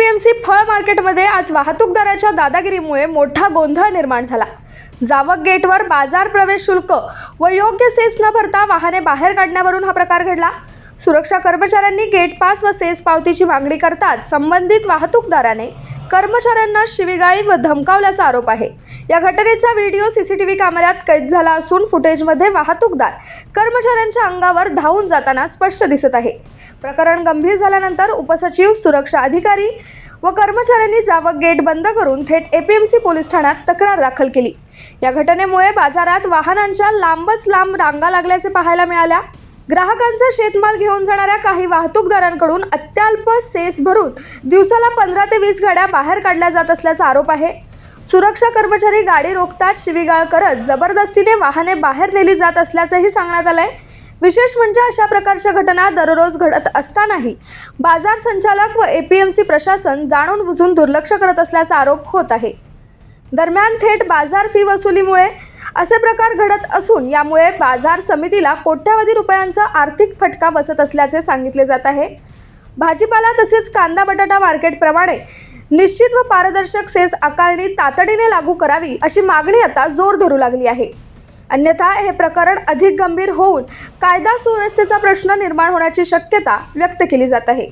APMC फळ मार्केटमध्ये आज वाहतूकदाराच्या दादागिरीमुळे मोठा गोंधळ निर्माण झाला। जावक गेटवर बाजार प्रवेश शुल्क व योग्य सेस न भरता वाहने बाहेर काढण्यावरून हा प्रकार घडला। सुरक्षा कर्मचाऱ्यांनी गेट पास व सेस पावतीची मागणी करताच संबंधित वाहतूकदाराने कर्मचाऱ्यांना शिवीगाळी व धमकावल्याचा आरोप आहे। या घटनेचा व्हिडिओ सीसीटीव्ही कॅमेऱ्यात कैद झाला असून फुटेजमध्ये वाहतूकदार कर्मचाऱ्यांच्या अंगावर धावून जाताना स्पष्ट दिसत आहे। प्रकरण गंभीर झाल्यानंतर उपसचिव, सुरक्षा अधिकारी व कर्मचाऱ्यांनी जावक गेट बंद करून थेट एपीएमसी पोलीस ठाण्यात तक्रार दाखल केली। या घटनेमुळे बाजारात वाहनांच्या लांबच लांब रांगा लागल्याचे पाहायला मिळाल्या। ग्राहकांचा शेतमाल घेऊन जाणाऱ्या काही वाहतूकदारांकडून अत्यल्प सेस भरून दिवसाला 15 ते 20 गाड्या बाहेर काढल्या जात असल्याचा आरोप आहे। सुरक्षा कर्मचारी गाडी रोखताच शिवीगाळ करत जबरदस्तीने वाहने बाहेर नेली जात असल्याचंही सांगण्यात आलंय। विशेष म्हणजे अशा प्रकारच्या घटना दररोज घडत असतानाही बाजार संचालक व एपीएमसी प्रशासन जाणून बुजून दुर्लक्ष करत असल्याचा आरोप होत आहे। दरम्यान थेट बाजार फी वसुलीमुळे असे प्रकार घडत असून यामुळे बाजार समितीला कोट्यावधी रुपयांचा आर्थिक फटका बसत असल्याचे सांगितले जात आहे। भाजीपाला तसेच कांदा बटाटा मार्केटप्रमाणे निश्चित व पारदर्शक सेस आकारणी तातडीने लागू करावी अशी मागणी आता जोर धरू लागली आहे। अन्यथा हे प्रकरण अधिक गंभीर होऊन कायदा सुव्यवस्थेचा प्रश्न निर्माण होण्याची शक्यता व्यक्त केली जात आहे।